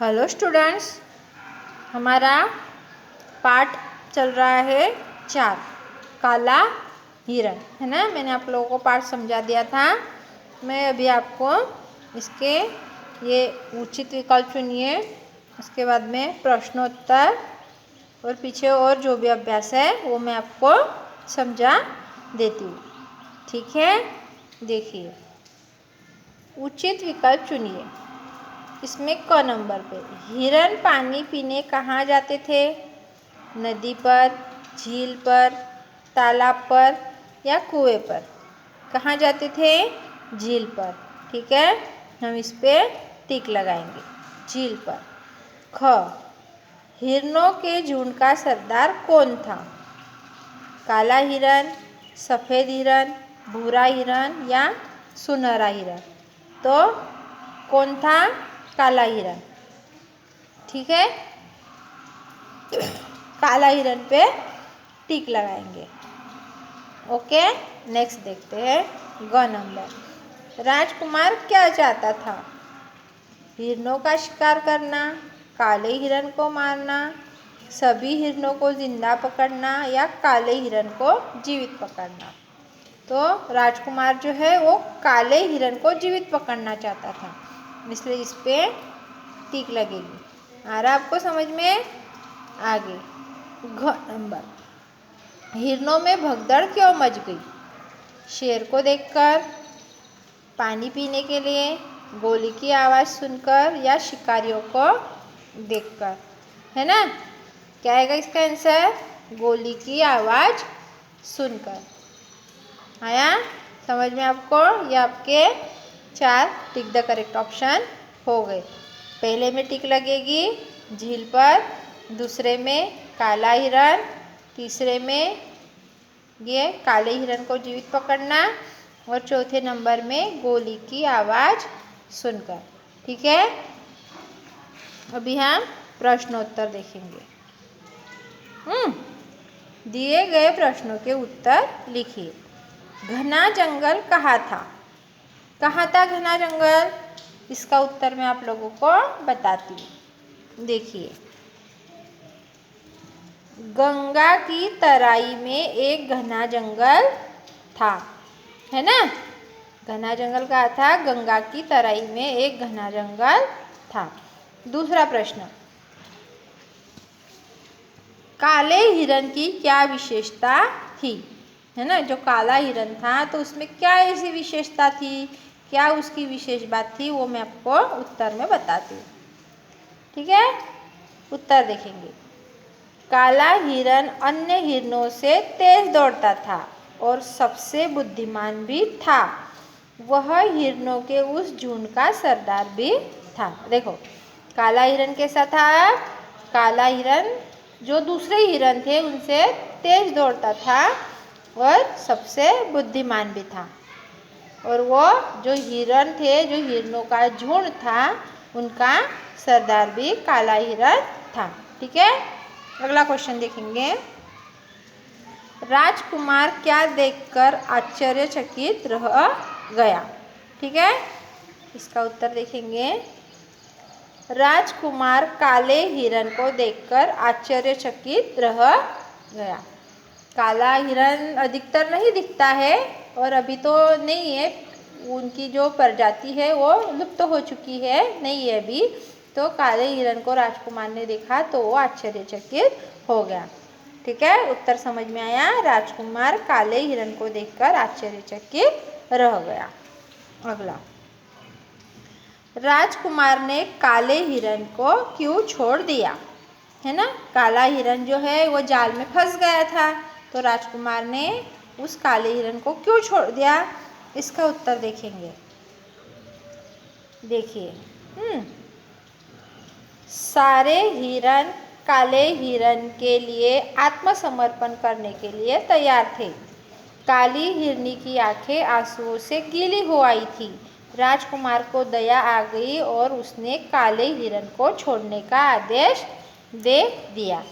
Hello students, हमारा पाठ चल रहा है 4 काला हिरण, है ना। मैंने आप लोगों को पाठ समझा दिया था। मैं अभी आपको इसके ये उचित विकल्प चुनिए, उसके बाद में प्रश्नोत्तर और पीछे और जो भी अभ्यास है वो मैं आपको समझा देती हूँ। ठीक है, देखिए उचित विकल्प चुनिए। इसमें क नंबर पे हिरण पानी पीने कहाँ जाते थे? नदी पर, झील पर, तालाब पर या कुएं पर? कहाँ जाते थे? झील पर। ठीक है, हम इस पे टिक लगाएंगे, झील पर। ख हिरणों के झुंड का सरदार कौन था? काला हिरण, सफ़ेद हिरण, भूरा हिरण या सुनहरा हिरण? तो कौन था? काला हिरण। ठीक है, काला हिरण पे टिक लगाएंगे। ओके, नेक्स्ट देखते हैं ग नंबर। राजकुमार क्या चाहता था? हिरणों का शिकार करना, काले हिरण को मारना, सभी हिरणों को जिंदा पकड़ना या काले हिरण को जीवित पकड़ना? तो राजकुमार जो है वो काले हिरण को जीवित पकड़ना चाहता था, इसलिए इस पे टिक लगेगी। आ रहा आपको समझ में? आगे घ नंबर। हिरणों में भगदड़ क्यों मच गई? शेर को देखकर, पानी पीने के लिए, गोली की आवाज़ सुनकर या शिकारियों को देखकर? है ना, क्या आएगा इसका आंसर? गोली की आवाज़ सुनकर। आया समझ में आपको? ये आपके 4 टिक द करेक्ट ऑप्शन हो गए। पहले में टिक लगेगी झील पर, दूसरे में काला हिरण, तीसरे में ये काले हिरण को जीवित पकड़ना और चौथे नंबर में गोली की आवाज़ सुनकर। ठीक है, अभी हम प्रश्नोत्तर देखेंगे। दिए गए प्रश्नों के उत्तर लिखिए। घना जंगल कहाँ था? कहाँ था घना जंगल? इसका उत्तर मैं आप लोगों को बताती हूँ। देखिए, गंगा की तराई में एक घना जंगल था, है ना। घना जंगल कहाँ था? गंगा की तराई में एक घना जंगल था। दूसरा प्रश्न, काले हिरण की क्या विशेषता थी? है ना, जो काला हिरण था तो उसमें क्या ऐसी विशेषता थी, क्या उसकी विशेष बात थी, वो मैं आपको उत्तर में बताती हूँ। ठीक है, उत्तर देखेंगे। काला हिरण अन्य हिरणों से तेज दौड़ता था और सबसे बुद्धिमान भी था। वह हिरणों के उस झुंड का सरदार भी था। देखो, काला हिरण कैसा था? काला हिरण जो दूसरे हिरण थे उनसे तेज दौड़ता था और सबसे बुद्धिमान भी था। और वो जो हिरण थे, जो हिरणों का झुंड था, उनका सरदार भी काला हिरण था। ठीक है, अगला क्वेश्चन देखेंगे। राजकुमार क्या देखकर आश्चर्यचकित रह गया? ठीक है, इसका उत्तर देखेंगे। राजकुमार काले हिरण को देखकर आश्चर्यचकित रह गया। काला हिरण अधिकतर नहीं दिखता है और अभी तो नहीं है, उनकी जो प्रजाति है वो लुप्त हो चुकी है, नहीं है अभी। तो काले हिरण को राजकुमार ने देखा तो वो आश्चर्यचकित हो गया। ठीक है, उत्तर समझ में आया? राजकुमार काले हिरण को देखकर आश्चर्यचकित रह गया। अगला, राजकुमार ने काले हिरण को क्यों छोड़ दिया? है ना, काला हिरण जो है वो जाल में फंस गया था, तो राजकुमार ने उस काले हिरण को क्यों छोड़ दिया? इसका उत्तर देखेंगे। देखिए, सारे हिरण काले हिरण के लिए आत्मसमर्पण करने के लिए तैयार थे। काली हिरनी की आंखें आंसुओं से गीली हो आई थी। राजकुमार को दया आ गई और उसने काले हिरण को छोड़ने का आदेश दे दिया।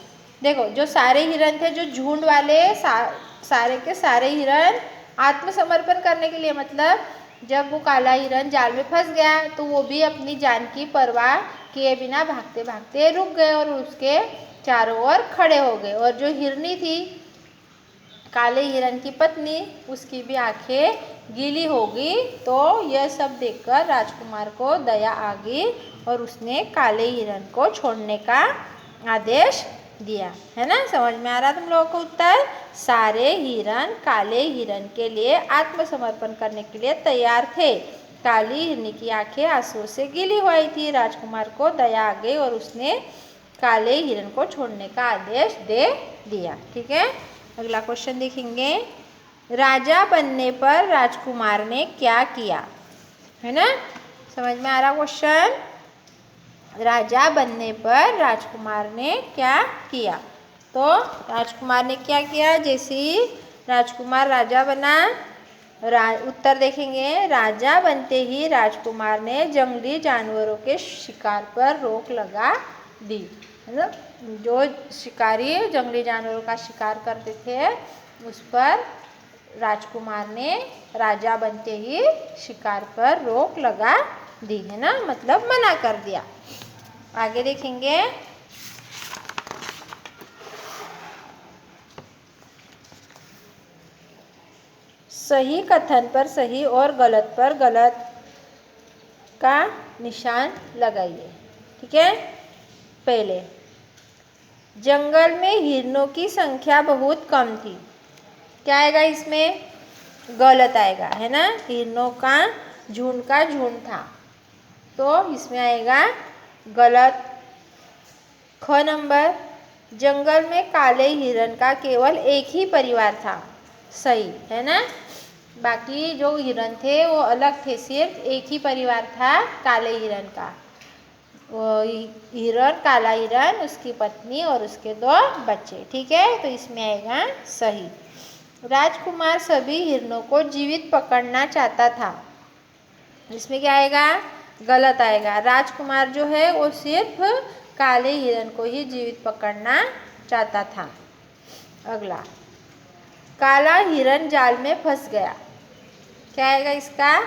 देखो, जो सारे हिरण थे, जो झुंड वाले सारे के सारे हिरण आत्मसमर्पण करने के लिए, मतलब जब वो काला हिरण जाल में फंस गया तो वो भी अपनी जान की परवाह किए बिना भागते भागते रुक गए और उसके चारों ओर खड़े हो गए। और जो हिरनी थी, काले हिरन की पत्नी, उसकी भी आंखें गीली हो गई। तो यह सब देखकर राजकुमार को दया आ गई और उसने काले हिरन को छोड़ने का आदेश दिया। है ना, समझ में आ रहा तुम लोगों को उत्तर? सारे हिरन काले हिरन के लिए आत्मसमर्पण करने के लिए तैयार थे। काली हिरनी की आंखें आंसुओं से गीली हुई थी। राजकुमार को दया आ गई और उसने काले हिरन को छोड़ने का आदेश दे दिया। ठीक है, अगला क्वेश्चन देखेंगे। राजा बनने पर राजकुमार ने क्या किया? है ना, समझ में आ रहा क्वेश्चन? राजा बनने पर राजकुमार ने क्या किया? तो राजकुमार ने क्या किया? जैसे ही राजकुमार राजा बना, उत्तर देखेंगे। राजा बनते ही राजकुमार ने जंगली जानवरों के शिकार पर रोक लगा दी। है ना, जो शिकारी जंगली जानवरों का शिकार करते थे उस पर राजकुमार ने राजा बनते ही शिकार पर रोक लगा दी। है ना, मतलब मना कर दिया। आगे देखेंगे। सही कथन पर सही और गलत पर गलत का निशान लगाइए। ठीक है, पहले जंगल में हिरणों की संख्या बहुत कम थी। क्या आएगा इसमें? गलत आएगा। है ना, हिरणों का झुंड था, तो इसमें आएगा गलत। ख नंबर, जंगल में काले हिरण का केवल एक ही परिवार था। सही। है ना, बाकी जो हिरण थे वो अलग थे, सिर्फ एक ही परिवार था काले हिरण का। वो हिरण, काला हिरण, उसकी पत्नी और उसके 2 बच्चे। ठीक है, तो इसमें आएगा सही। राजकुमार सभी हिरणों को जीवित पकड़ना चाहता था। इसमें क्या आएगा? गलत आएगा। राजकुमार जो है वो सिर्फ काले हिरण को ही जीवित पकड़ना चाहता था। अगला, काला हिरण जाल में फंस गया। क्या आएगा इसका?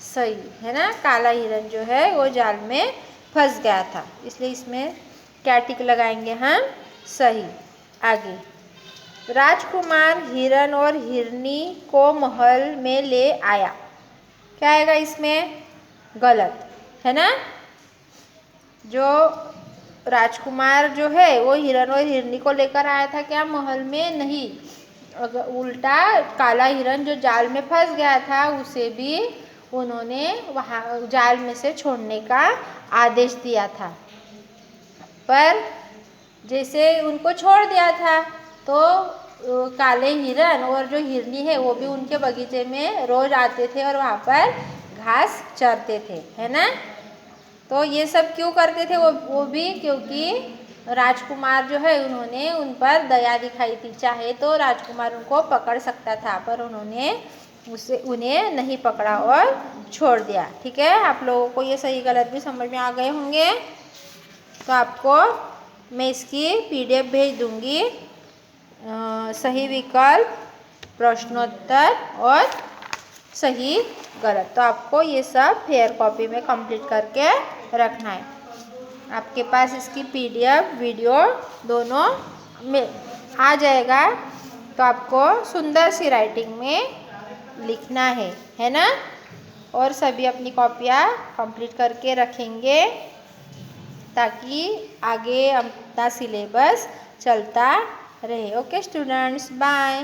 सही। है ना, काला हिरण जो है वो जाल में फंस गया था, इसलिए इसमें क्या टिक लगाएंगे हम? सही। आगे, राजकुमार हिरण और हिरनी को महल में ले आया। क्या आएगा इसमें? गलत। है ना, जो राजकुमार जो है वो हिरण और हिरनी को लेकर आया था क्या महल में? नहीं, अगर उल्टा काला हिरण जो जाल में फंस गया था उसे भी उन्होंने वहाँ जाल में से छोड़ने का आदेश दिया था। पर जैसे उनको छोड़ दिया था तो काले हिरण और जो हिरनी है वो भी उनके बगीचे में रोज आते थे और वहाँ पर घास चरते थे। है ना, तो ये सब क्यों करते थे? वो भी क्योंकि राजकुमार जो है उन्होंने उन पर दया दिखाई थी। चाहे तो राजकुमार उनको पकड़ सकता था, पर उन्होंने उन्हें नहीं पकड़ा और छोड़ दिया। ठीक है, आप लोगों को ये सही गलत भी समझ में आ गए होंगे। तो आपको मैं इसकी PDF भेज दूंगी, सही विकल्प, प्रश्नोत्तर और सही गलत। तो आपको ये सब फेयर कॉपी में कंप्लीट करके रखना है। आपके पास इसकी PDF वीडियो दोनों में आ जाएगा। तो आपको सुंदर सी राइटिंग में लिखना है ना, और सभी अपनी कॉपियाँ कंप्लीट करके रखेंगे ताकि आगे अपना सिलेबस चलता रहे। Okay students, bye.